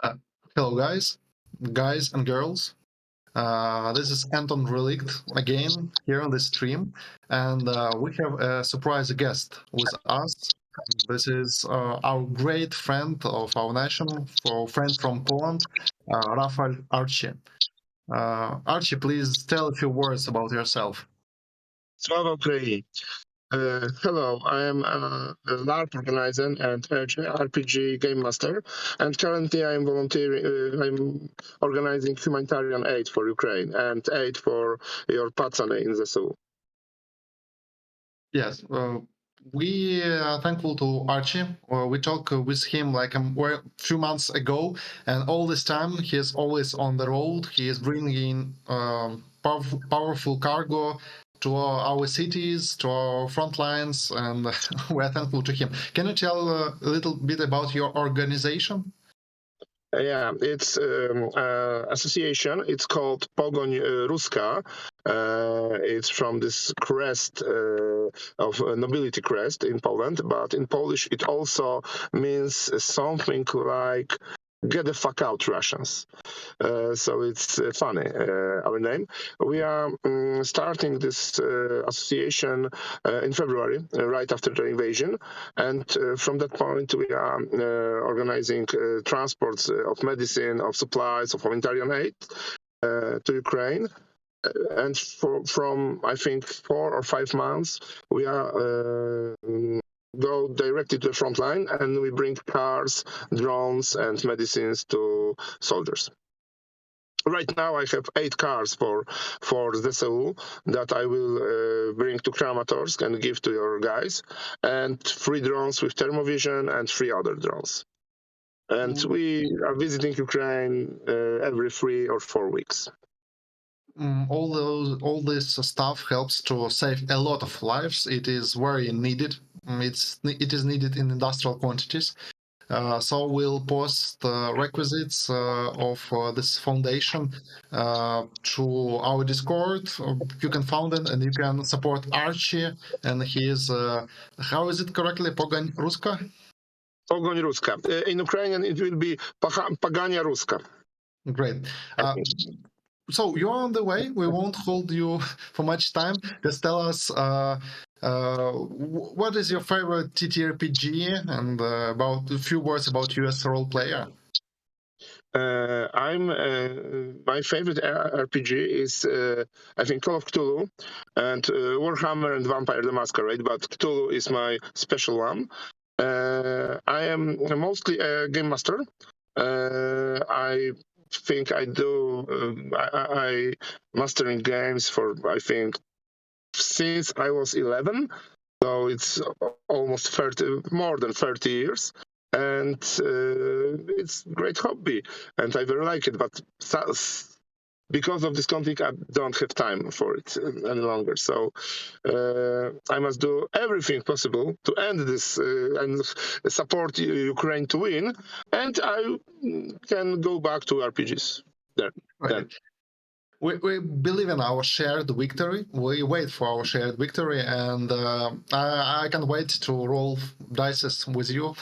Uh, Hello, guys and girls. This is Anton Relict again here on the stream, and we have a surprise guest with us. This is our great friend of our nation, our friend from Poland, Rafał Archie. Archie, please tell a few words about yourself. Sława Ukraini. Hello, I am a LARP organizer and RPG game master, and currently I am volunteering. I'm organizing humanitarian aid for Ukraine and aid for your Patsane in the Seoul. Yes, we are thankful to Archie. We talked with him like a few months ago, and all this time he is always on the road. He is bringing powerful cargo to our cities, to our front lines, and we are thankful to him. Can you tell a little bit about your organization? Yeah, it's association. It's called Pogoń Ruska. It's from this crest of nobility crest in Poland, but in Polish it also means something like "get the fuck out, Russians." So it's funny, our name. We are starting this association in February, right after the invasion. And from that point, we are organizing transports of medicine, of supplies, of humanitarian aid to Ukraine. And from, I think, 4 or 5 months, we are go directly to the front line and we bring cars, drones, and medicines to soldiers. Right now, I have 8 cars for the Seoul that I will bring to Kramatorsk and give to your guys, and 3 drones with thermovision and 3 other drones. And we are visiting Ukraine every 3 or 4 weeks. All this stuff helps to save a lot of lives. It is very needed. It is needed in industrial quantities. So we'll post requisites of this foundation to our Discord. You can found it and you can support Archie and his, how is it correctly, Pogoń Ruska? Pogoń Ruska. In Ukrainian, it will be Pagania Ruska. Great. So you're on the way. We won't hold you for much time. Just tell us what is your favorite TTRPG and about a few words about US role player. My favorite RPG is I think Call of Cthulhu and Warhammer and Vampire the Masquerade, but Cthulhu is my special one. I am mostly a game master. I think I do I mastering games for I think since I was 11, so it's almost more than 30 years. And it's a great hobby, and I very like it. But because of this conflict, I don't have time for it any longer. So I must do everything possible to end this and support Ukraine to win, and I can go back to RPGs there. Right. We believe in our shared victory. We wait for our shared victory, and I can wait to roll dice with you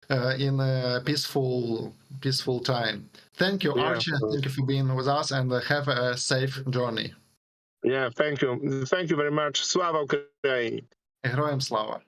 in a peaceful time. Thank you, Archie. Thank you for being with us, and have a safe journey. Yeah, thank you. Thank you very much. Слава Україні! Героям слава!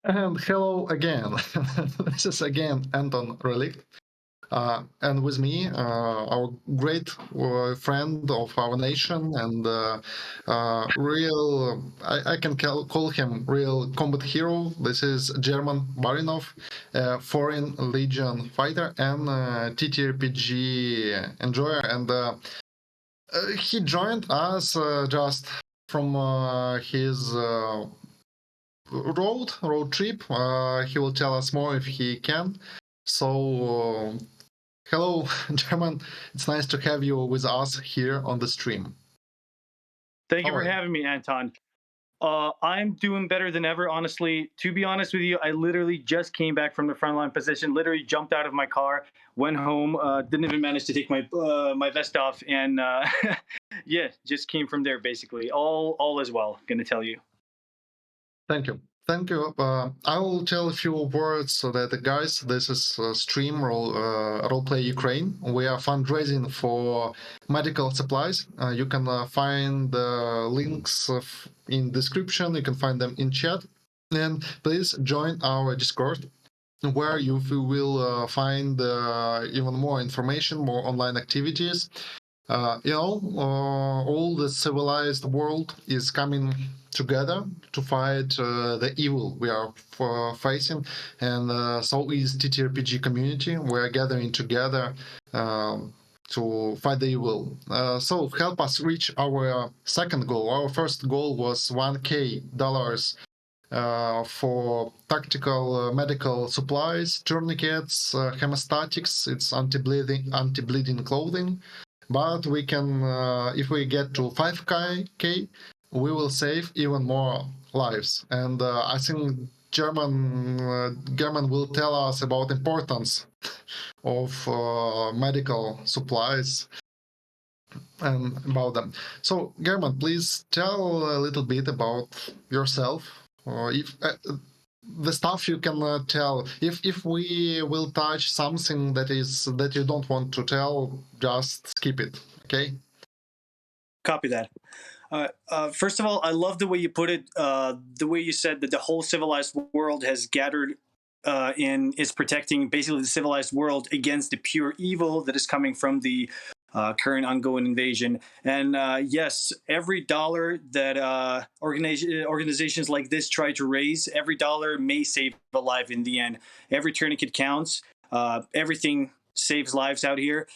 And hello again. This is again Anton Relict. And with me, our great friend of our nation and I can call him real combat hero. This is German Barinov, Foreign Legion fighter and TTRPG enjoyer. And he joined us just from his road trip. He will tell us more if he can. So, hello, German. It's nice to have you with us here on the stream. Thank you How for are you? having me, Anton. I'm doing better than ever, honestly. To be honest with you, I literally just came back from the frontline position. Literally jumped out of my car, went home, didn't even manage to take my vest off, and yeah, just came from there. Basically, all is well. Gonna tell you. Thank you. Thank you. I will tell a few words so that, guys, this is stream Roleplay Ukraine. We are fundraising for medical supplies. You can find the links in description. You can find them in chat. And please join our Discord, where you will find even more information, more online activities. All the civilized world is coming together to fight the evil we are facing, and so is TTRPG community. We are gathering together to fight the evil. So help us reach our second goal. Our first goal was $1,000 for tactical medical supplies, tourniquets, hemostatics. It's anti-bleeding clothing. But we can, if we get to 5K, we will save even more lives. And I think German will tell us about importance of medical supplies and about them. So, German, please tell a little bit about yourself. If the stuff you can tell, if we will touch something that you don't want to tell, just skip it. Okay. Copy that. First of all, I love the way you put it. The way you said that the whole civilized world has gathered and is protecting basically the civilized world against the pure evil that is coming from the current ongoing invasion. And yes, every dollar that organizations like this try to raise, every dollar may save a life in the end. Every tourniquet counts. Everything saves lives out here.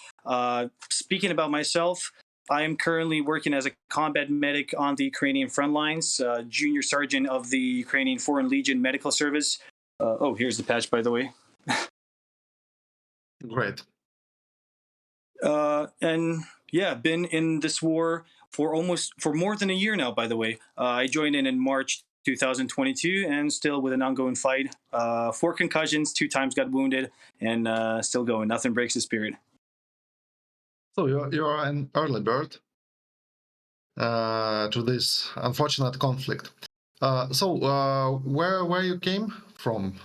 Speaking about myself, I am currently working as a combat medic on the Ukrainian front lines, junior sergeant of the Ukrainian Foreign Legion Medical Service. Oh, here's the patch, by the way. Great. And yeah, been in this war for more than a year now, by the way. I joined in March 2022 and still with an ongoing fight. 4 concussions, 2 times got wounded, and still going. Nothing breaks the spirit. So you're an early bird to this unfortunate conflict. Where you came from?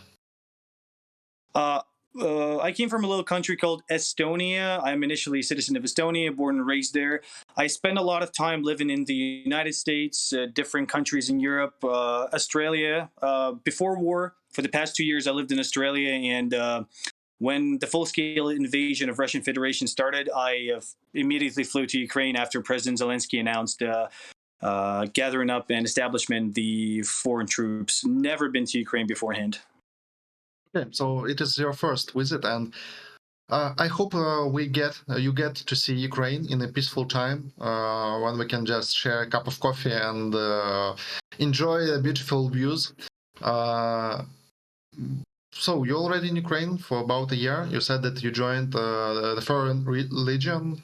I came from a little country called Estonia. I'm initially a citizen of Estonia, born and raised there. I spent a lot of time living in the United States, different countries in Europe, Australia. Before war, for the past 2 years, I lived in Australia, and when the full-scale invasion of Russian Federation started, I immediately flew to Ukraine after President Zelensky announced gathering up and establishment the foreign troops. Never been to Ukraine beforehand. Okay, so it is your first visit, and I hope you get to see Ukraine in a peaceful time when we can just share a cup of coffee and enjoy the beautiful views. So you're already in Ukraine for about a year. You said that you joined the Foreign Legion.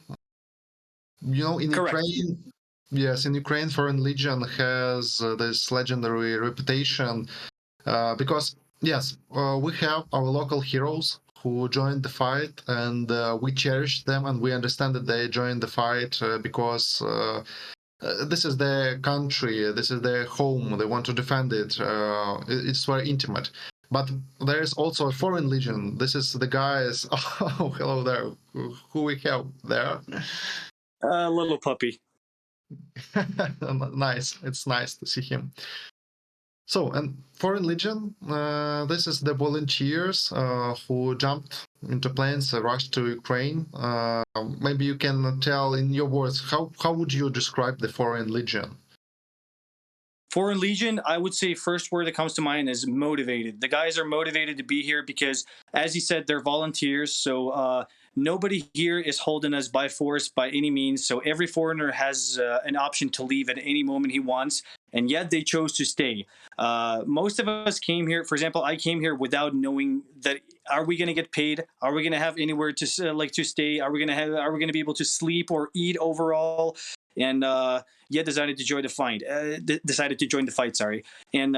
In Correct. Ukraine, yes, in Ukraine, Foreign Legion has this legendary reputation because, yes, we have our local heroes who joined the fight, and we cherish them, and we understand that they joined the fight because this is their country, this is their home, they want to defend it. It's very intimate. But there is also a Foreign Legion. This is the guys. Oh, hello there. Who we have there? A little puppy. Nice. It's nice to see him. So, and Foreign Legion, this is the volunteers who jumped into planes, rushed to Ukraine. Maybe you can tell in your words, how would you describe the Foreign Legion? Foreign Legion, I would say first word that comes to mind is motivated. The guys are motivated to be here because, as you said, they're volunteers. So nobody here is holding us by force by any means. So every foreigner has an option to leave at any moment he wants, and yet they chose to stay. Most of us came here. For example, I came here without knowing that. Are we going to get paid? Are we going to have anywhere to to stay? Are we going to have? Are we going to be able to sleep or eat overall? And yet decided to join the fight. Decided to join the fight. Sorry. And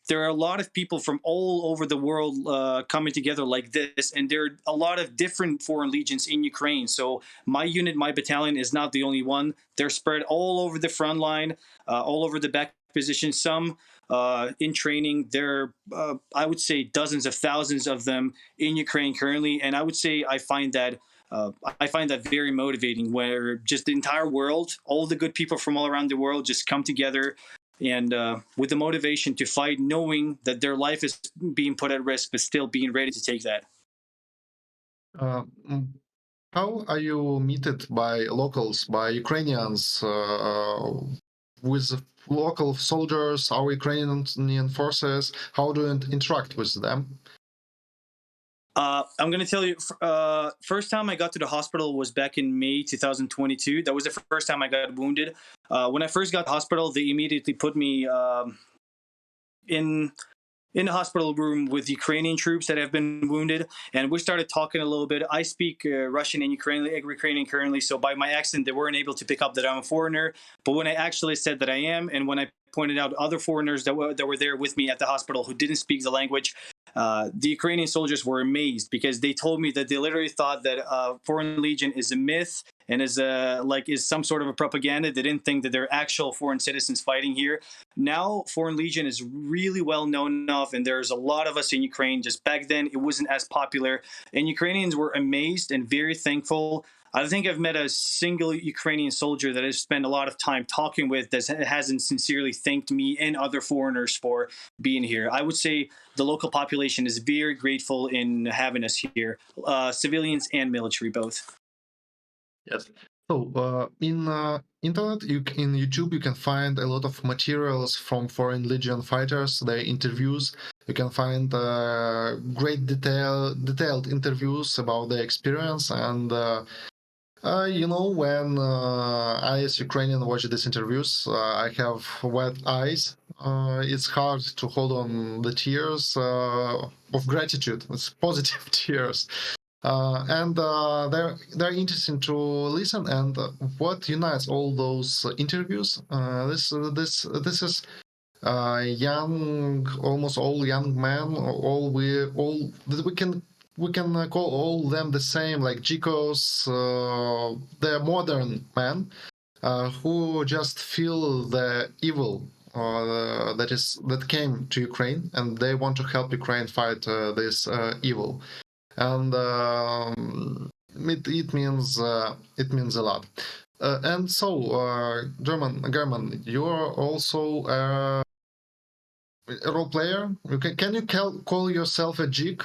there are a lot of people from all over the world coming together like this, and there are a lot of different foreign legions in Ukraine. So my unit, my battalion, is not the only one. They're spread all over the front line, all over the back position. Some in training. There are, I would say, dozens of thousands of them in Ukraine currently, and I would say I find that very motivating, where just the entire world, all the good people from all around the world just come together and with the motivation to fight, knowing that their life is being put at risk, but still being ready to take that. Uh, mm, how are you meted by locals, by Ukrainians, with local soldiers, our Ukrainian forces? How do you interact with them? I'm going to tell you, first time I got to the hospital was back in May 2022. That was the first time I got wounded. When I first got to the hospital, they immediately put me in the hospital room with Ukrainian troops that have been wounded, and we started talking a little bit. I speak Russian and Ukrainian currently, so by my accent, they weren't able to pick up that I'm a foreigner. But when I actually said that I am, and when I pointed out other foreigners that were there with me at the hospital who didn't speak the language, the Ukrainian soldiers were amazed because they told me that they literally thought that Foreign Legion is a myth and is some sort of a propaganda. They didn't think that they're actual foreign citizens fighting here. Now, Foreign Legion is really well known enough, and there's a lot of us in Ukraine. Just back then, it wasn't as popular, and Ukrainians were amazed and very thankful. I think I've met a single Ukrainian soldier that I've spent a lot of time talking with that hasn't sincerely thanked me and other foreigners for being here. I would say the local population is very grateful in having us here, civilians and military both. Yes. So in internet, in YouTube, you can find a lot of materials from Foreign Legion fighters, their interviews. You can find great detailed interviews about their experience. And when I, as Ukrainian, watch these interviews, I have wet eyes. It's hard to hold on the tears of gratitude. It's positive tears. And they're interesting to listen. And what unites all those interviews? This is young, almost all young men. We can call all them the same, like geekos. They're modern men who just feel the evil that came to Ukraine, and they want to help Ukraine fight this evil. And it means a lot. And so, German, you're also a role player. Can you call yourself a geek?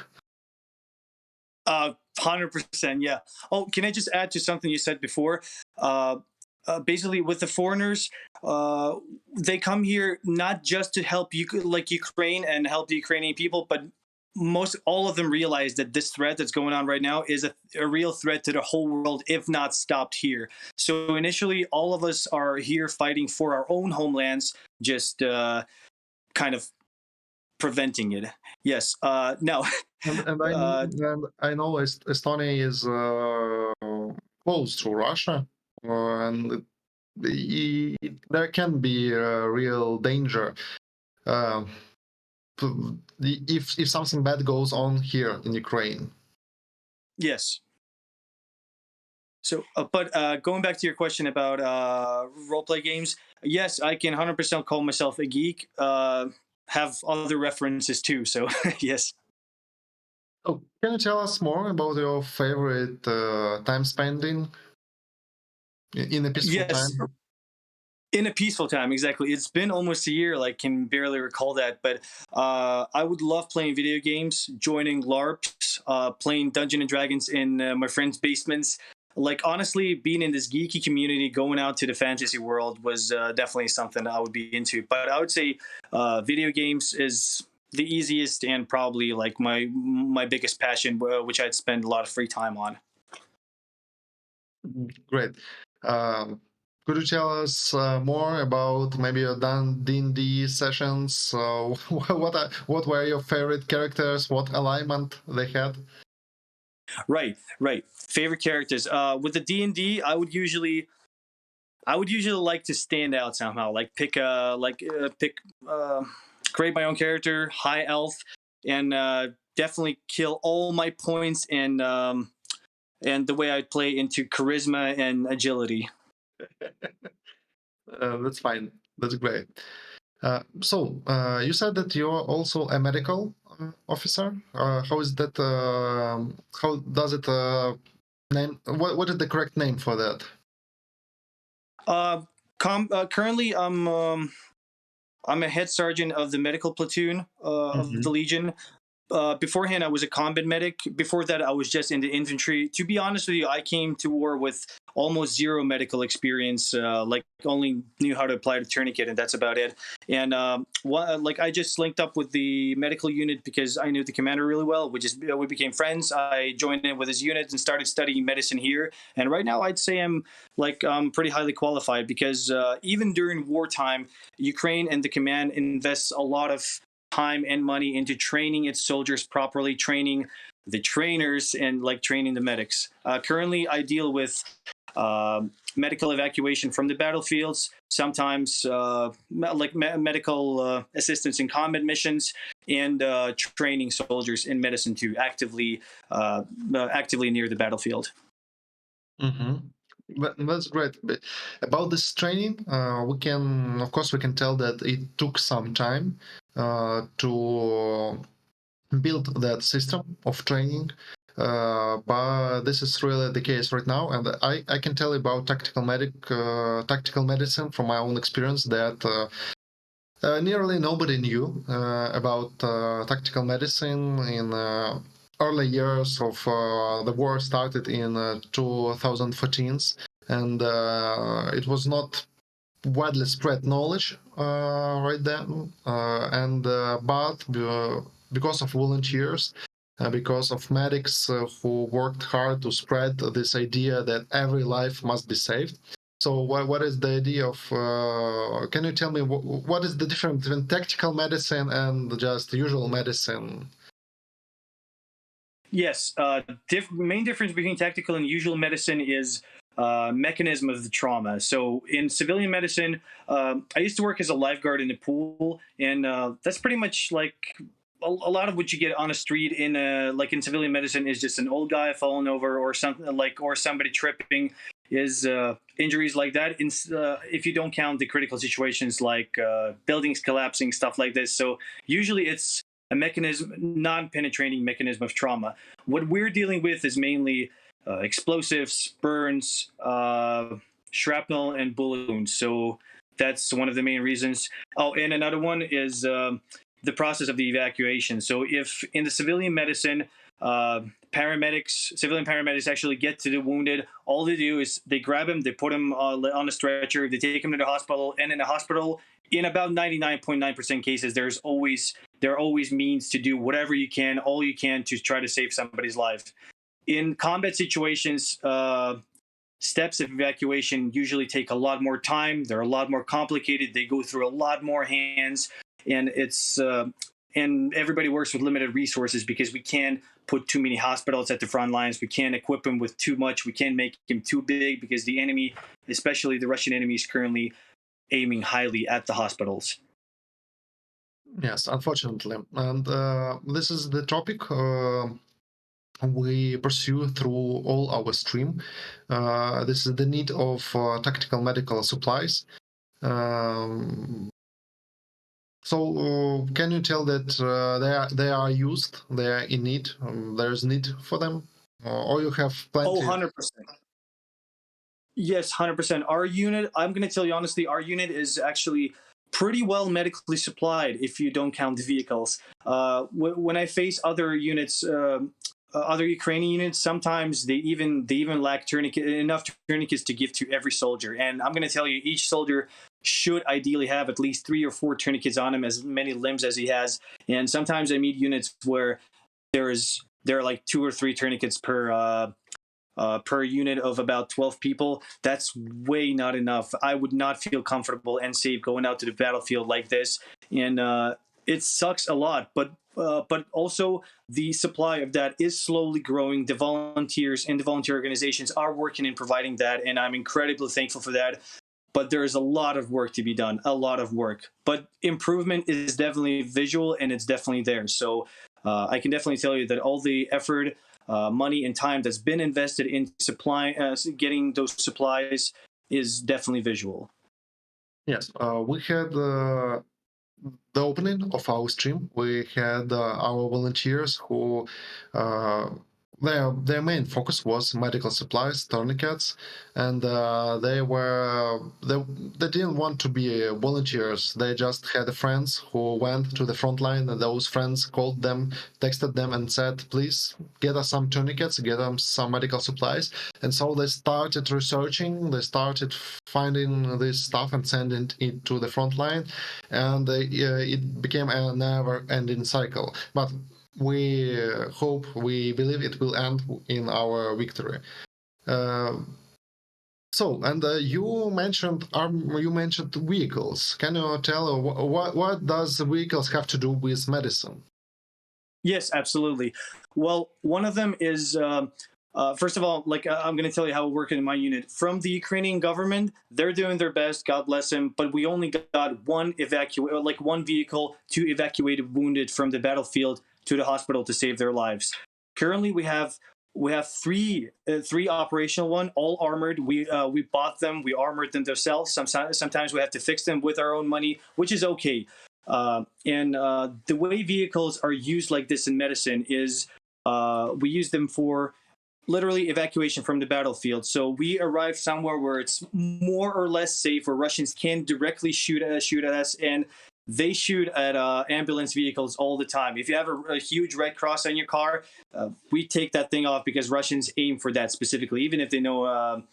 100%, yeah. Oh, can I just add to something you said before? Basically, with the foreigners, they come here not just to help Ukraine and help the Ukrainian people, but all of them realize that this threat that's going on right now is a real threat to the whole world, if not stopped here. So initially, all of us are here fighting for our own homelands, just kind of preventing it. Yes. No. And I know Estonia is close to Russia, and there can be a real danger if something bad goes on here in Ukraine. Yes. So, but going back to your question about roleplay games, yes, I can 100% call myself a geek. Have other references too. So, yes. Oh, can you tell us more about your favorite time spending in a peaceful time? In a peaceful time, exactly. It's been almost a year. Like, can barely recall that. But I would love playing video games, joining LARPs, playing Dungeons and Dragons in my friends' basements. Like, honestly, being in this geeky community, going out to the fantasy world was definitely something I would be into. But I would say video games is the easiest and probably like my biggest passion, which I'd spend a lot of free time on. Great. Um, could you tell us more about maybe your D&D sessions? What were your favorite characters? What alignment they had? Right, right. Favorite characters. With the D&D, I would usually like to stand out somehow, like create my own character, high elf, and definitely kill all my points and the way I play into charisma and agility. That's fine. That's great. You said that you're also a medical officer. How is that? How does it name? What is the correct name for that? Currently, I'm a head sergeant of the medical platoon of the Legion. Beforehand, I was a combat medic. Before that, I was just in the infantry. To be honest with you, I came to war with almost zero medical experience. Like, only knew how to apply the tourniquet, and that's about it. And I just linked up with the medical unit because I knew the commander really well. We became friends. I joined in with his unit and started studying medicine here. And right now, I'd say I'm pretty highly qualified because even during wartime, Ukraine and the command invests a lot of time and money into training its soldiers properly, training the trainers, and training the medics. Currently, I deal with medical evacuation from the battlefields, sometimes medical assistance in combat missions, and training soldiers in medicine to actively near the battlefield. That's great. But about this training, we can tell that it took some time to build that system of training. But this is really the case right now, and I can tell you about tactical medicine from my own experience that nearly nobody knew about tactical medicine in early years of the war started in 2014, and it was not widely spread knowledge right then. But because of volunteers, because of medics who worked hard to spread this idea that every life must be saved. So what is the idea of, can you tell me what is the difference between tactical medicine and just usual medicine? Yes, main difference between tactical and usual medicine is mechanism of the trauma. So in civilian medicine, I used to work as a lifeguard in a pool, and that's pretty much like a lot of what you get on a street in civilian medicine is just an old guy falling over or something or somebody tripping. Is injuries like that if you don't count the critical situations like buildings collapsing, stuff like this. So usually it's a non-penetrating mechanism of trauma. What we're dealing with is mainly explosives, burns, shrapnel, and bullet wounds. So that's one of the main reasons. Oh, and another one is the process of the evacuation. So if in the civilian medicine, civilian paramedics actually get to the wounded, all they do is they grab him, they put him on a stretcher, they take him to the hospital, and in the hospital, in about 99.9% cases, there are always means to do whatever you can, all you can, to try to save somebody's life. In combat situations, steps of evacuation usually take a lot more time. They're a lot more complicated. They go through a lot more hands, and and everybody works with limited resources because we can't put too many hospitals at the front lines. We can't equip them with too much. We can't make them too big because the enemy, especially the Russian enemy, is currently aiming highly at the hospitals. Yes, unfortunately. And this is the topic we pursue through all our stream. This is the need of tactical medical supplies. So can you tell that they are used, they are in need, there's need for them, or you have plenty? Oh, 100%. Yes, 100%. Our unit, I'm going to tell you honestly, our unit is actually pretty well medically supplied if you don't count the vehicles. When I face other units, other Ukrainian units, sometimes they even lack enough tourniquets to give to every soldier. And I'm going to tell you, each soldier should ideally have at least 3 or 4 tourniquets on him, as many limbs as he has. And sometimes I meet units where there are like 2 or 3 tourniquets per unit of about 12 people. That's way not enough. I would not feel comfortable and safe going out to the battlefield like this. And it sucks a lot, but also the supply of that is slowly growing. The volunteers and the volunteer organizations are working in providing that, and I'm incredibly thankful for that. But there is a lot of work to be done, a lot of work. But improvement is definitely visual, and it's definitely there. So I can definitely tell you that all the effort, money, and time that's been invested in getting those supplies is definitely visual. Yes, we had the opening of our stream. We had our volunteers who their main focus was medical supplies, tourniquets, and they didn't want to be volunteers. They just had friends who went to the front line, and those friends called them, texted them, and said, "Please get us some tourniquets, get us some medical supplies." And so they started researching. They started finding this stuff and sending it to the front line, and it became a never-ending cycle. But we we believe it will end in our victory. You mentioned vehicles. Can you tell what does the vehicles have to do with medicine? Yes, absolutely. Well, one of them is first of all, like I'm going to tell you how we're working in my unit. From the Ukrainian government, they're doing their best, God bless them. But we only got one vehicle to evacuate wounded from the battlefield to the hospital to save their lives. Currently, we have three operational one, all armored. We bought them, we armored them ourselves. Sometimes we have to fix them with our own money, which is okay. The way vehicles are used like this in medicine is we use them for literally evacuation from the battlefield. So we arrive somewhere where it's more or less safe, where Russians can directly shoot at us, and they shoot at ambulance vehicles all the time. If you have a huge red cross on your car, we take that thing off because Russians aim for that specifically, even if they know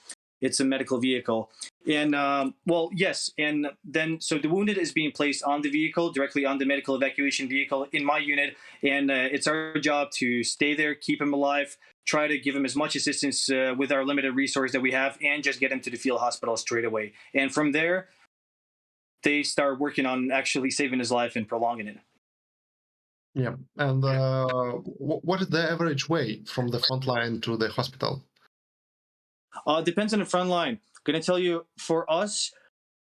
it's a medical vehicle. And yes, and then so the wounded is being placed on the vehicle, directly on the medical evacuation vehicle in my unit, and it's our job to stay there, keep him alive, try to give him as much assistance with our limited resource that we have, and just get him to the field hospital straight away. And from there, they start working on actually saving his life and prolonging it. Yeah, and what is the average way from the front line to the hospital? Depends on the front line. I'm going to tell you, for us,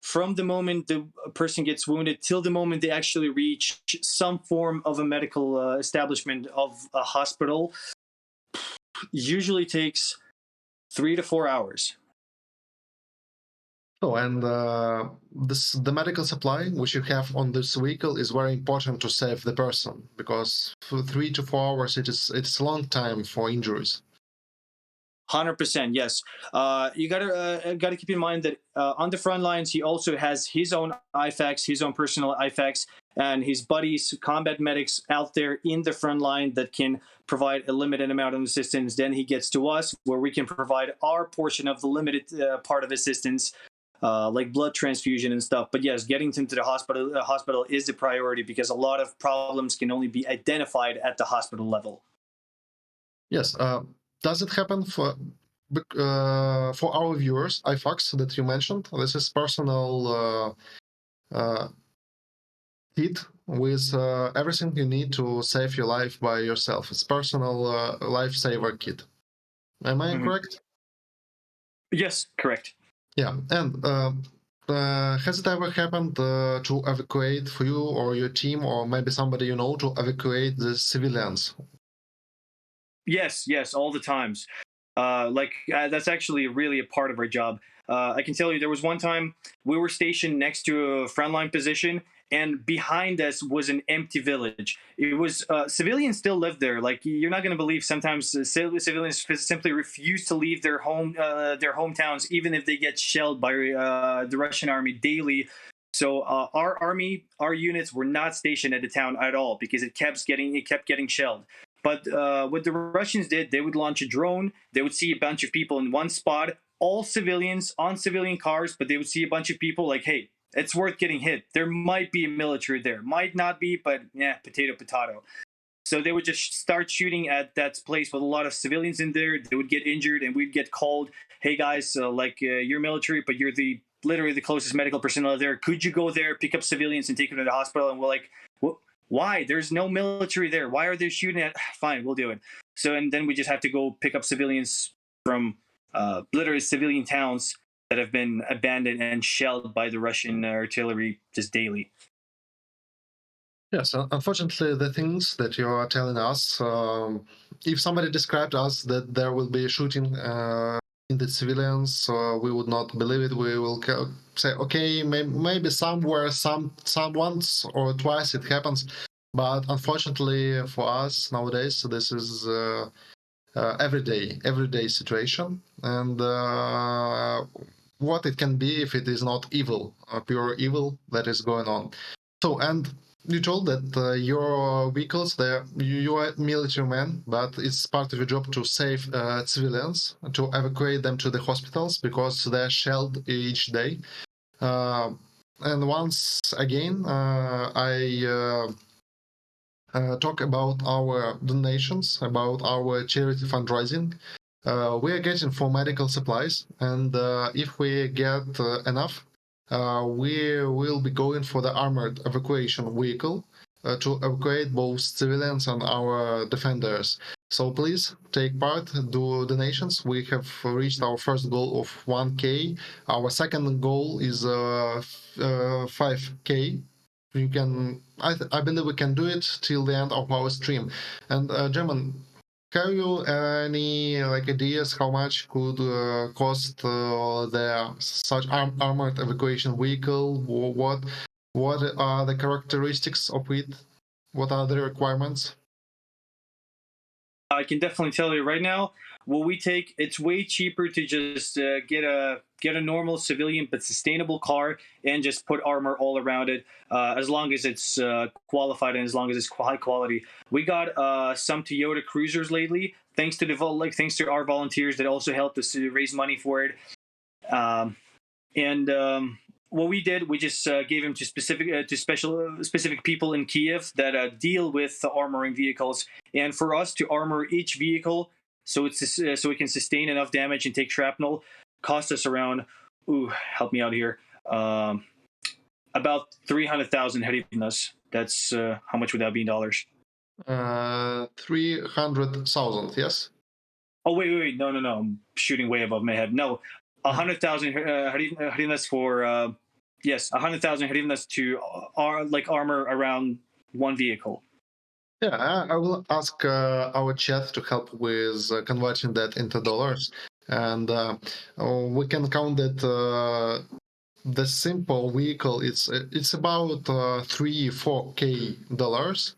from the moment the person gets wounded till the moment they actually reach some form of a medical establishment of a hospital, usually takes 3 to 4 hours. Oh, and the medical supply which you have on this vehicle is very important to save the person, because for 3 to 4 hours it's a long time for injuries. 100%, yes. You gotta keep in mind that on the front lines, he also has his own IFACs, his own personal IFACs, and his buddies, combat medics out there in the front line that can provide a limited amount of assistance. Then he gets to us, where we can provide our portion of the limited part of assistance, like blood transfusion and stuff. But yes, getting him to the hospital is the priority, because a lot of problems can only be identified at the hospital level. Yes. Does it happen for our viewers, IFACs that you mentioned? This is personal kit with everything you need to save your life by yourself. It's personal lifesaver kit. Am I correct? Yes, correct. Yeah, and has it ever happened to evacuate for you or your team, or maybe somebody you know, to evacuate the civilians? Yes, all the times. That's actually really a part of our job. I can tell you, there was one time we were stationed next to a frontline position, and behind us was an empty village. It was civilians still lived there. Like, you're not going to believe, sometimes civilians simply refuse to leave their hometowns, even if they get shelled by the Russian army daily. So our units were not stationed at the town at all, because it kept getting shelled. But what the Russians did, they would launch a drone. They would see a bunch of people in one spot, all civilians on civilian cars, but they would see a bunch of people like, hey, it's worth getting hit. There might be a military there. Might not be, but yeah, potato, potato. So they would just start shooting at that place with a lot of civilians in there. They would get injured, and we'd get called, hey guys, you're military, but you're literally the closest medical personnel there. Could you go there, pick up civilians, and take them to the hospital? And we're like, why? There's no military there. Why are they shooting at? Fine, we'll do it. So, and then we just have to go pick up civilians from literally civilian towns that have been abandoned and shelled by the Russian artillery just daily. Yes, unfortunately, the things that you are telling us, if somebody described us that there will be shooting in the civilians, we would not believe it. We will say, okay, maybe somewhere, once or twice it happens, but unfortunately for us nowadays, this is everyday situation, and what it can be if it is not evil, pure evil that is going on. So, and you told that your vehicles, you are military men, but it's part of your job to save civilians, to evacuate them to the hospitals because they're shelled each day. And once again, I talk about our donations, about our charity fundraising. We are getting for medical supplies, and if we get enough, we will be going for the armored evacuation vehicle to evacuate both civilians and our defenders. So please take part, do donations. We have reached our first goal of 1K. Our second goal is 5K. You can, I believe we can do it till the end of our stream. And German, have you any ideas how much could cost the such armored evacuation vehicle? Or what are the characteristics of it? What are the requirements? I can definitely tell you right now, what we take, it's way cheaper to just get a normal civilian but sustainable car and just put armor all around it, as long as it's qualified and as long as it's high quality. We got some Toyota Cruisers lately, thanks to our volunteers that also helped us to raise money for it. What we did, we just gave them to specific people in Kiev that deal with the armoring vehicles, and for us to armor each vehicle so it can sustain enough damage and take shrapnel, cost us around, help me out here, about 300,000 hryvnias. That's how much would that be in dollars? 300,000, yes. Oh wait, no, I'm shooting way above my head. No, 100,000 hryvnias for yes, 100,000 hryvnias to armor around one vehicle. Yeah, I will ask our chat to help with converting that into dollars, and we can count that the simple vehicle it's about 3-4K dollars.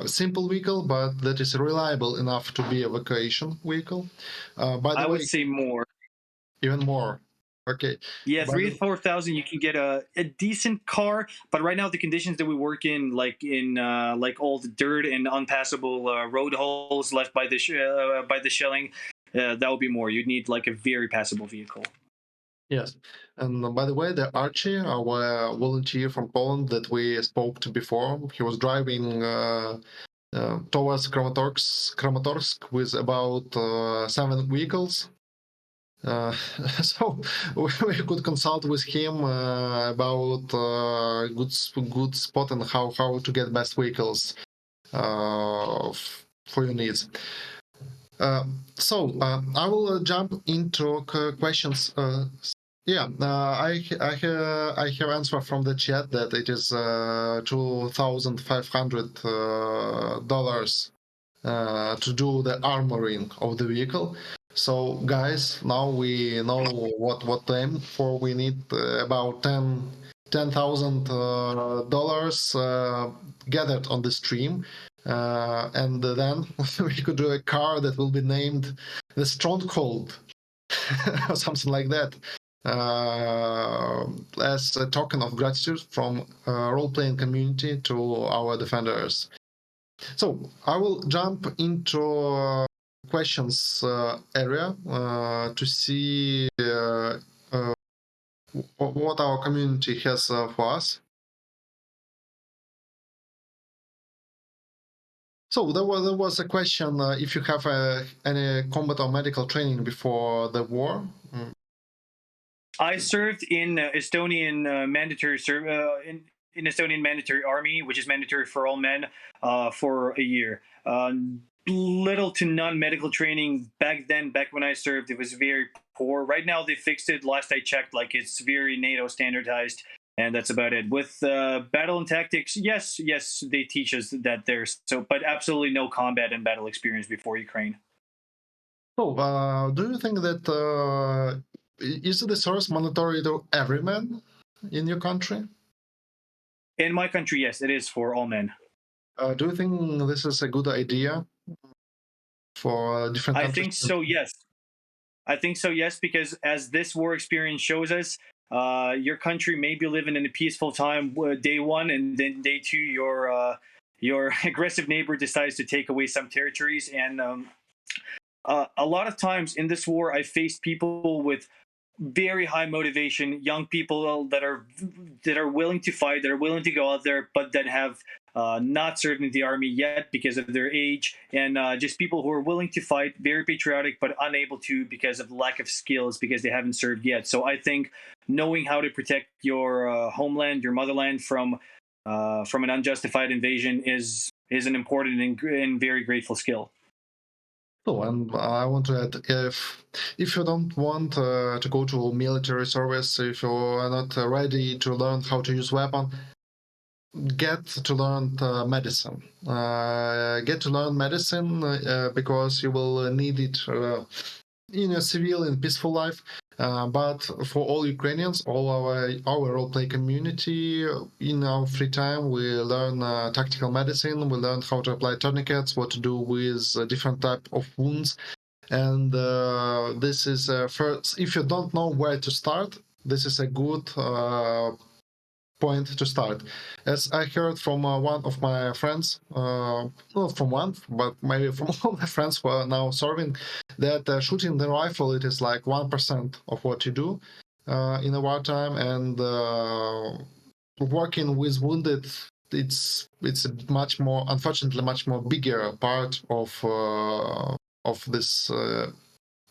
Simple vehicle, but that is reliable enough to be evacuation vehicle. By the way, I would say more. Even more. Okay. Yeah, 3,000 to 4,000, you can get a decent car, but right now the conditions that we work in, like all the dirt and unpassable road holes left by the shelling, that would be more. You'd need like a very passable vehicle. Yes, and by the way, the Archie, our volunteer from Poland that we spoke to before, he was driving towards Kramatorsk with about 7 vehicles. So we could consult with him about good spot and how to get best vehicles for your needs. So I will jump into questions. I have answer from the chat that it is $2,500 to do the armoring of the vehicle. So guys, now we know what to aim for. We need about 10 $10,000 gathered on the stream, and then we could do a car that will be named the Stronghold or something like that, as a token of gratitude from role-playing community to our defenders. So I will jump into questions area to see what our community has for us. So there was a question if you have any combat or medical training before the war. I served in Estonian mandatory in Estonian mandatory army, which is mandatory for all men, for a year. Little to none medical training back then. Back when I served, it was very poor. Right now they fixed it. Last I checked, like it's very NATO standardized, and that's about it. With battle and tactics, yes, they teach us that there's so, but absolutely no combat and battle experience before Ukraine. So, do you think that is the source mandatory to every man in your country? In my country, yes, it is for all men. Do you think this is a good idea for different countries? I think so, yes. I think so, yes, because as this war experience shows us, your country may be living in a peaceful time day one, and then day two, your aggressive neighbor decides to take away some territories. And a lot of times in this war, I faced people with very high motivation, young people that are willing to fight, that are willing to go out there, but that have not served in the army yet because of their age, and just people who are willing to fight, very patriotic, but unable to because of lack of skills, because they haven't served yet. So I think knowing how to protect your homeland, your motherland from an unjustified invasion is an important and very grateful skill. Oh, and I want to add, if you don't want to go to military service, if you are not ready to learn how to use weapon, get to learn medicine. Get to learn medicine because you will need it in a civil and peaceful life. But for all Ukrainians, all our roleplay community, in our free time, we learn tactical medicine. We learn how to apply tourniquets, what to do with different type of wounds. And this is first. If you don't know where to start, this is a good point to start. As I heard from one of my friends, not from one, but maybe from all my friends who are now serving, that shooting the rifle, it is like 1% of what you do in a wartime, and working with wounded, it's a much more, unfortunately, much more bigger part of this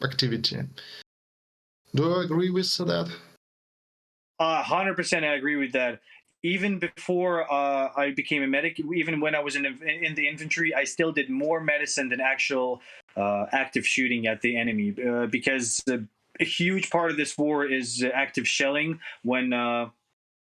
activity. Do you agree with that? 100% I agree with that. Even before I became a medic, even when I was in the infantry, I still did more medicine than actual active shooting at the enemy, because a huge part of this war is active shelling, when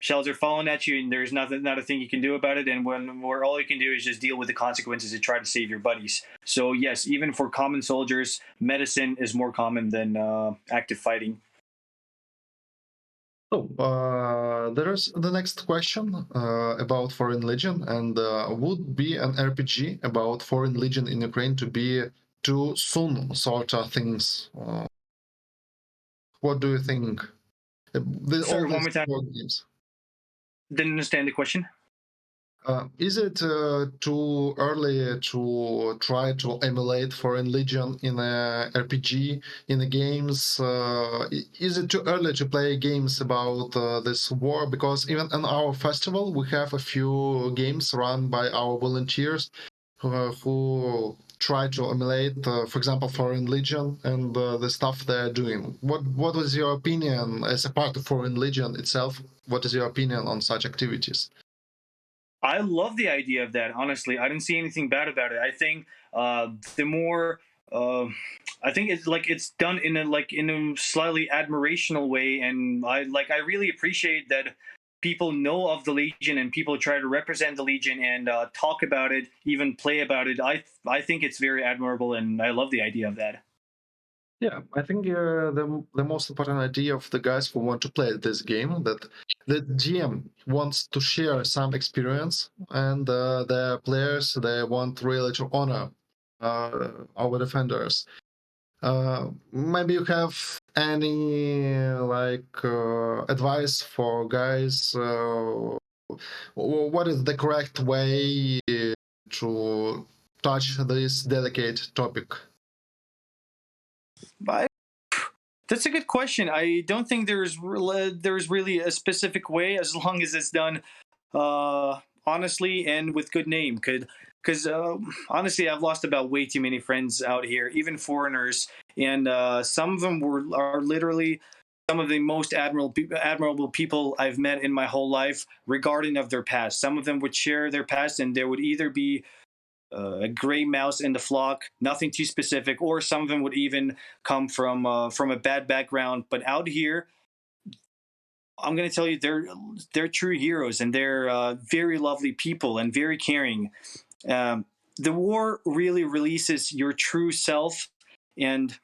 shells are falling at you and there's not a thing you can do about it, and where all you can do is just deal with the consequences and try to save your buddies. So yes, even for common soldiers, medicine is more common than active fighting. So, there is the next question about Foreign Legion, and would be an RPG about Foreign Legion in Ukraine to be too soon, sort of things? What do you think? Sorry, one more time. Games. Didn't understand the question. Is it too early to try to emulate Foreign Legion in a RPG, in the games? Is it too early to play games about this war? Because even on our festival, we have a few games run by our volunteers who try to emulate, for example, Foreign Legion and the stuff they're doing. What was your opinion as a part of Foreign Legion itself? What is your opinion on such activities? I love the idea of that. Honestly, I didn't see anything bad about it. I think the more, I think it's done in a slightly admirational way, and I really appreciate that people know of the Legion and people try to represent the Legion and talk about it, even play about it. I think it's very admirable, and I love the idea of that. Yeah, I think the most important idea of the guys who want to play this game, that the GM wants to share some experience, and the players, they want really to honor our defenders. Maybe you have any advice for guys? What is the correct way to touch this delicate topic? That's a good question. I don't think there's really a specific way, as long as it's done honestly and with good name. Because honestly, I've lost about way too many friends out here, even foreigners, and some of them are literally some of the most admirable people I've met in my whole life, regarding of their past. Some of them would share their past, and there would either be a gray mouse in the flock, nothing too specific, or some of them would even come from a bad background. But out here, I'm going to tell you, they're true heroes, and they're very lovely people and very caring. The war really releases your true self, and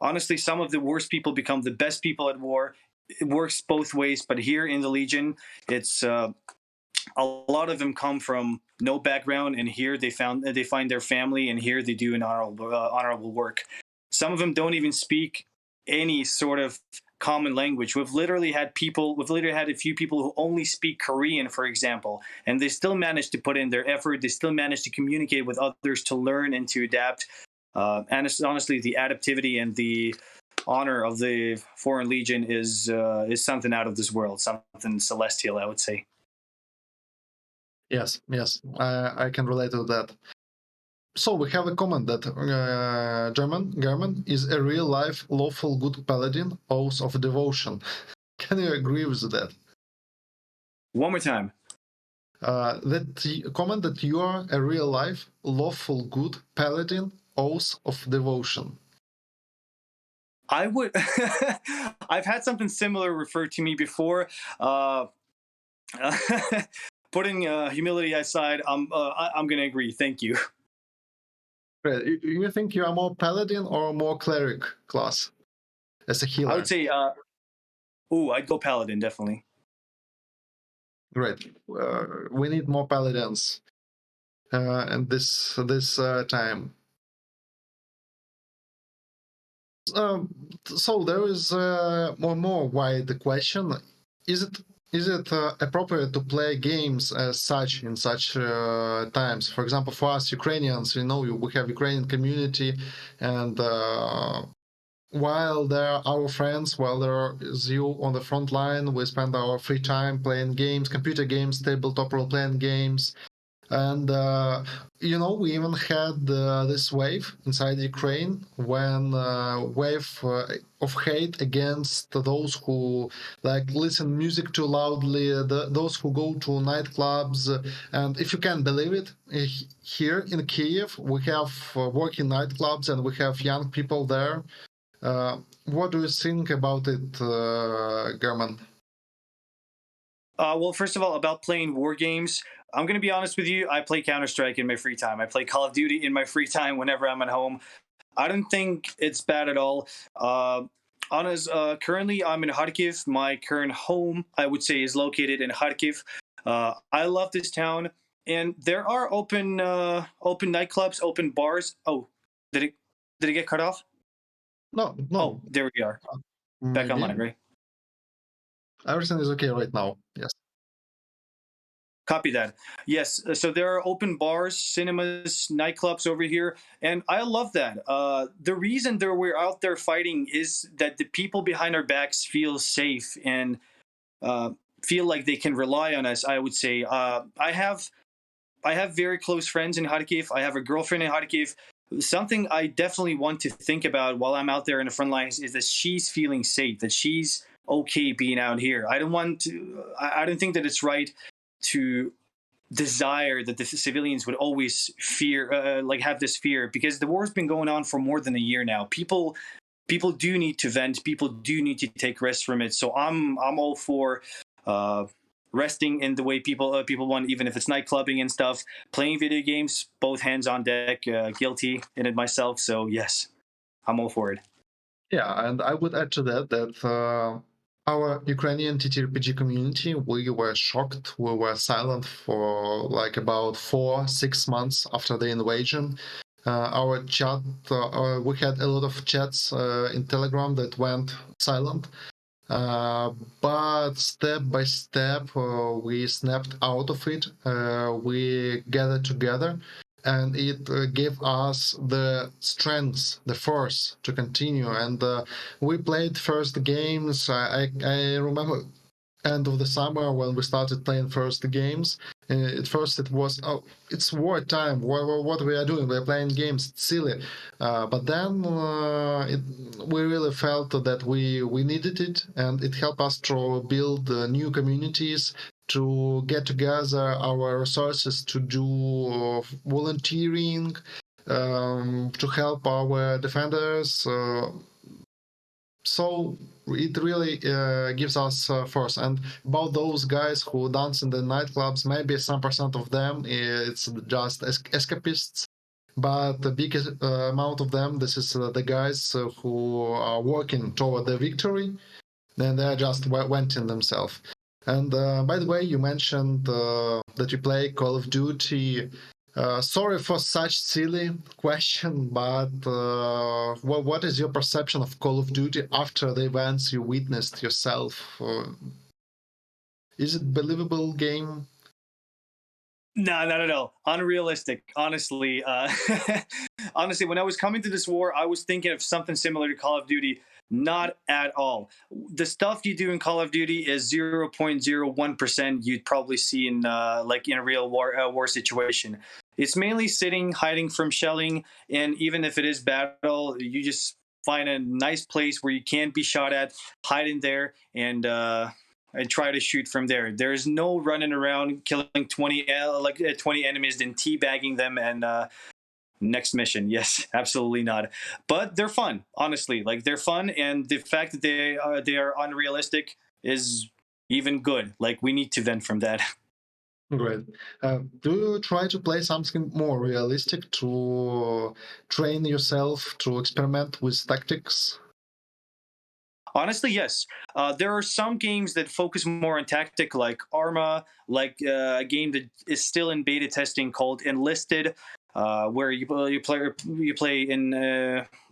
honestly, some of the worst people become the best people at war. It works both ways, but here in the Legion, it's a lot of them come from no background, and here they find their family, and here they do an honorable work. Some of them don't even speak any sort of common language. We've literally had a few people who only speak Korean, for example, and they still manage to put in their effort. They still manage to communicate with others, to learn and to adapt. And honestly, the adaptivity and the honor of the Foreign Legion is something out of this world, something celestial, I would say. Yes, I can relate to that. So we have a comment that German is a real-life lawful good paladin, oath of devotion. Can you agree with that? One more time. That comment that you are a real-life lawful good paladin, oath of devotion. I would. I've had something similar referred to me before. Putting humility aside, I'm going to agree. Thank you. Great. You think you are more paladin or more cleric class as a healer? I would say, I'd go paladin, definitely. Great. We need more paladins in this time. So there is one more wide question: Is it appropriate to play games as such in such times? For example, for us Ukrainians, we have Ukrainian community, and while they're our friends, while there is you on the front line, we spend our free time playing games, computer games, tabletop role-playing games. And we even had this wave inside Ukraine, when wave of hate against those who listen music too loudly, those who go to nightclubs. And if you can believe it, here in Kiev we have working nightclubs and we have young people there. What do you think about it, German? Well, first of all, about playing war games, I'm going to be honest with you. I play Counter-Strike in my free time. I play Call of Duty in my free time whenever I'm at home. I don't think it's bad at all. Currently, I'm in Kharkiv. My current home, I would say, is located in Kharkiv. I love this town, and there are open nightclubs, open bars. Oh, did it get cut off? No. Oh, there we are. Back online, right? Everything is okay right now. Yes. Copy that. Yes. So there are open bars, cinemas, nightclubs over here, and I love that. The reason that we're out there fighting is that the people behind our backs feel safe and feel like they can rely on us. I would say I have very close friends in Kharkiv. I have a girlfriend in Kharkiv. Something I definitely want to think about while I'm out there in the front lines is that she's feeling safe, that she's okay being out here. I don't think that it's right to desire that the civilians would always fear, have this fear, because the war's been going on for more than a year now. People do need to vent. People do need to take rest from it. So I'm all for resting in the way people want, even if it's night clubbing and stuff. Playing video games, both hands on deck. Guilty in it myself. So yes, I'm all for it. Yeah, and I would add to that Our Ukrainian TTRPG community, we were shocked. We were silent for like about 4-6 months after the invasion. Our chat, we had a lot of chats in Telegram that went silent. But step by step, we snapped out of it. We gathered together, and it gave us the strength, the force to continue. And we played first games. I remember end of the summer when we started playing first games. At first it was, oh, it's wartime. What we are doing? We're playing games. It's silly. But then we really felt that we needed it, and it helped us to build new communities, to get together our resources to do volunteering, to help our defenders. So it really gives us force. And about those guys who dance in the nightclubs, maybe some percent of them it's just escapists, but the biggest amount of them, this is the guys who are working toward the victory, and they just went in themselves. And by the way, you mentioned that you play Call of Duty. Sorry for such silly question, but what is your perception of Call of Duty after the events you witnessed yourself? Is it believable game? No, not at all. Unrealistic. Honestly, honestly, when I was coming to this war, I was thinking of something similar to Call of Duty. Not at all. The stuff you do in Call of Duty is 0.01% you'd probably see in like in a real war situation. It's mainly sitting, hiding from shelling, and even if it is battle, you just find a nice place where you can't be shot at, hide in there, and try to shoot from there. There's no running around killing 20 20 enemies, then teabagging them and next mission. Yes, absolutely not. But they're fun, honestly. Like they're fun, and the fact that they are unrealistic is even good. Like we need to vent from that. Great. Do you try to play something more realistic to train yourself to experiment with tactics? Honestly, yes. There are some games that focus more on tactic, like Arma, like a game that is still in beta testing called Enlisted, where you play in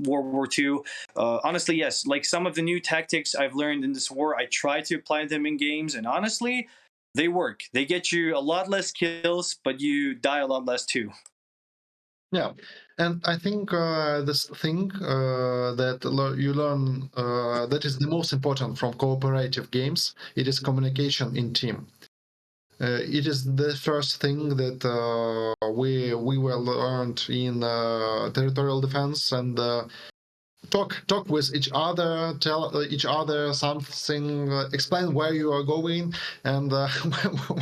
World War II. Honestly, yes. Like some of the new tactics I've learned in this war, I try to apply them in games, and honestly, they work. They get you a lot less kills, but you die a lot less too. Yeah, and I think this thing that you learn that is the most important from cooperative games. It is communication in team. It is the first thing that we were learned in territorial defense, and talk with each other, tell each other something, explain where you are going, and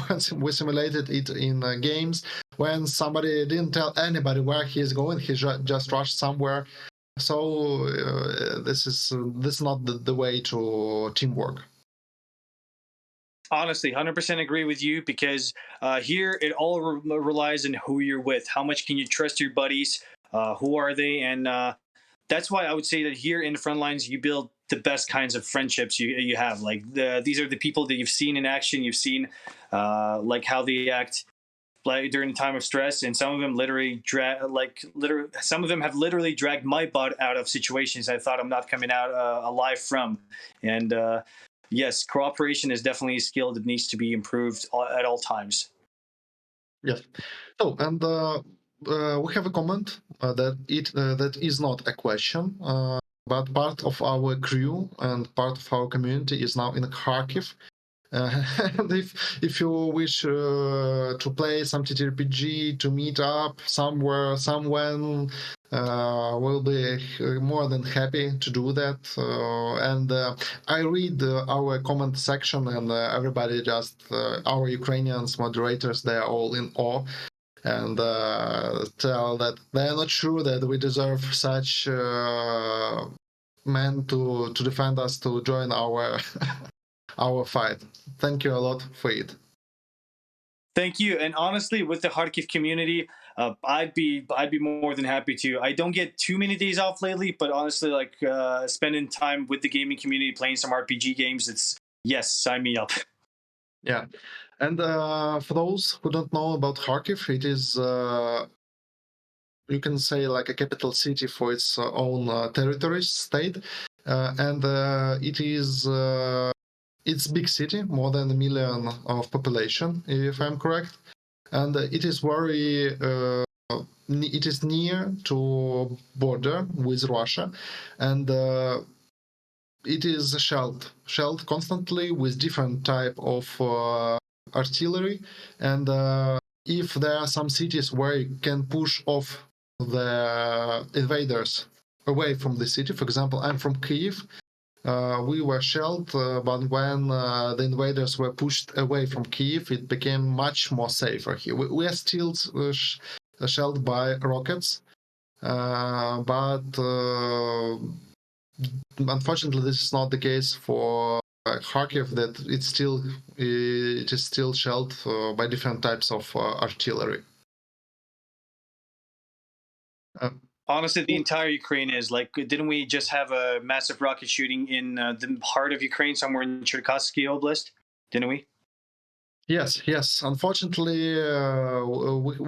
once we simulated it in games, when somebody didn't tell anybody where he is going, he just rushed somewhere. So this is not the way to teamwork. Honestly, 100% agree with you because here it all relies on who you're with. How much can you trust your buddies? Who are they? And that's why I would say that here in the front lines, you build the best kinds of friendships you have. Like these are the people that you've seen in action. You've seen like how they act like during the time of stress, and some of them some of them have literally dragged my butt out of situations I thought I'm not coming out alive from. And yes, cooperation is definitely a skill that needs to be improved at all times. Yes. So, and we have a comment that is not a question, but part of our crew and part of our community is now in Kharkiv. And if you wish to play some TTRPG, to meet up somewhere, somewhen, we'll be more than happy to do that. And I read our comment section, and everybody just, our Ukrainians moderators, they are all in awe, and tell that they are not sure that we deserve such men to defend us, to join our our fight. Thank you a lot for it. Thank you. And honestly, with the Kharkiv community, I'd be more than happy to. I don't get too many days off lately, but honestly, like spending time with the gaming community, playing some RPG games, it's yes, sign me up. Yeah, and for those who don't know about Kharkiv, it is you can say like a capital city for its own territory state, and it is it's big city, more than 1 million of population, if I'm correct, and it is very it is near to border with Russia, and it is shelled constantly with different type of artillery, and if there are some cities where you can push off the invaders away from the city, for example, I'm from Kyiv. We were shelled, but when the invaders were pushed away from Kyiv, it became much more safer here. We are still shelled by rockets, but unfortunately, this is not the case for Kharkiv. That it is still shelled by different types of artillery. Honestly, the entire Ukraine is like. Didn't we just have a massive rocket shooting in the heart of Ukraine, somewhere in Cherkasy Oblast? Didn't we? Yes. Unfortunately,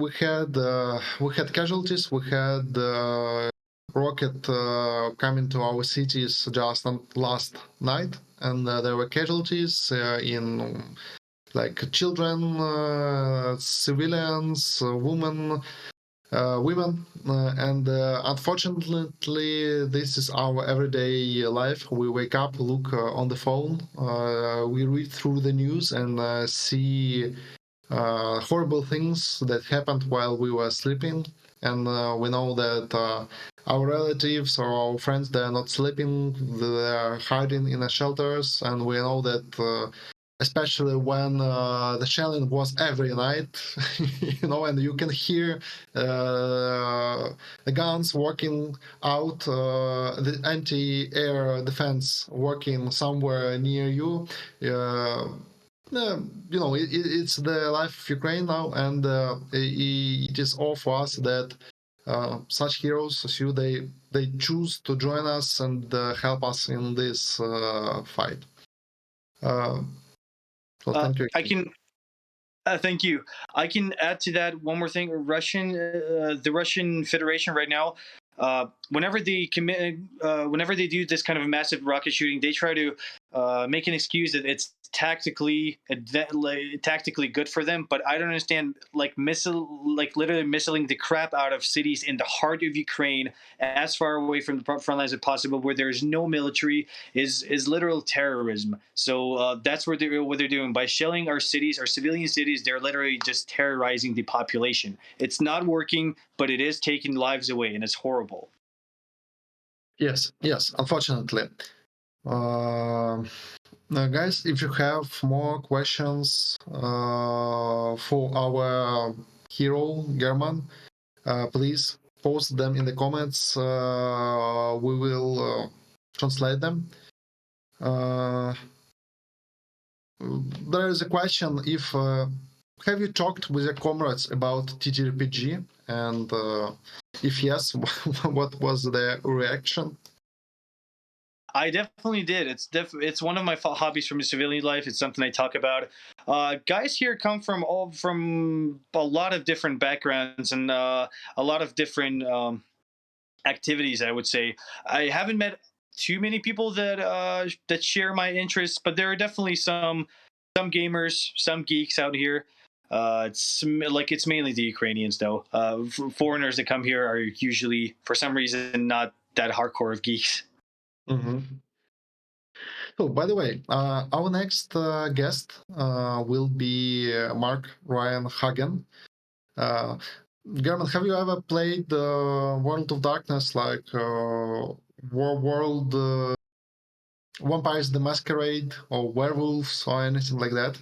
we had casualties. We had rocket coming to our cities just last night, and there were casualties in like children, civilians, women, and unfortunately, this is our everyday life. We wake up, look on the phone, we read through the news, and see horrible things that happened while we were sleeping. And we know that our relatives or our friends, they are not sleeping, they are hiding in the shelters, and we know that especially when the shelling was every night, and you can hear the guns working out, the anti-air defense working somewhere near you. It's the life of Ukraine now, and it is all for us that such heroes as you, they choose to join us and help us in this fight. So thank you. I can. Thank you. I can add to that one more thing. The Russian Federation right now, whenever they whenever they do this kind of a massive rocket shooting, they try to make an excuse that it's tactically good for them. But I don't understand, like literally missiling the crap out of cities in the heart of Ukraine, as far away from the front lines as possible, where there is no military, is literal terrorism. So that's what they're doing by shelling our cities, our civilian cities. They're literally just terrorizing the population. It's not working, but it is taking lives away, and it's horrible. Yes. Unfortunately. Guys, if you have more questions for our hero, German, please post them in the comments. We will translate them. There is a question, have you talked with your comrades about TTRPG? And if yes, what was their reaction? I definitely did. It's one of my hobbies from civilian life. It's something I talk about. Guys here come from a lot of different backgrounds and a lot of different activities, I would say. I haven't met too many people that share my interests, but there are definitely some gamers, some geeks out here. It's mainly the Ukrainians, though. Foreigners that come here are usually, for some reason, not that hardcore of geeks. Mm-hmm. So, by the way, our next guest will be Mark Ryan Hagen. German, have you ever played World of Darkness, like World Vampires the Masquerade, or Werewolves, or anything like that?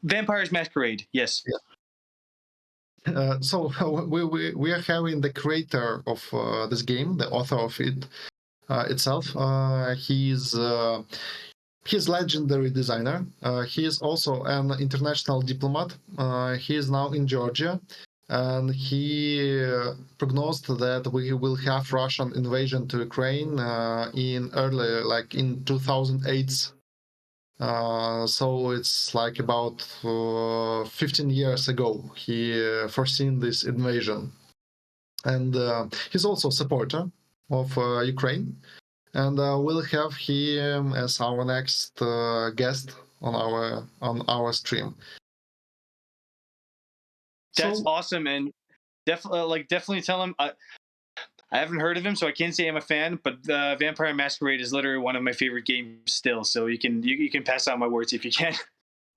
Vampires Masquerade, yes. Yeah. So we are having the creator of this game, the author of it itself. He's He's legendary designer. He is also an international diplomat. He is now in Georgia, and he prognosed that we will have Russian invasion to Ukraine in early, like in 2008. So it's like about 15 years ago he foreseen this invasion, and he's also a supporter of Ukraine. And we'll have him as our next guest on our stream. That's awesome, and definitely tell him. I haven't heard of him, so I can't say I'm a fan. But Vampire Masquerade is literally one of my favorite games still. So you can pass on my words if you can.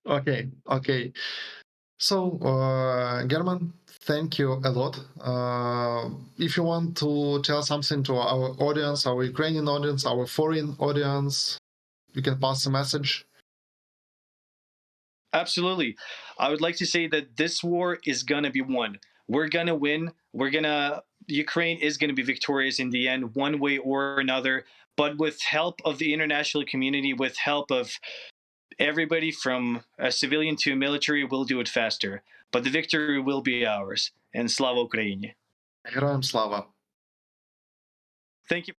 Okay. So German, thank you a lot. If you want to tell something to our audience, our Ukrainian audience, our foreign audience, you can pass the message. Absolutely. I would like to say that this war is going to be won. We're going to win. Ukraine is going to be victorious in the end, one way or another. But with help of the international community, with help of everybody from a civilian to a military, we'll do it faster. But the victory will be ours. And Slava Ukraini. Героям слава! Thank you.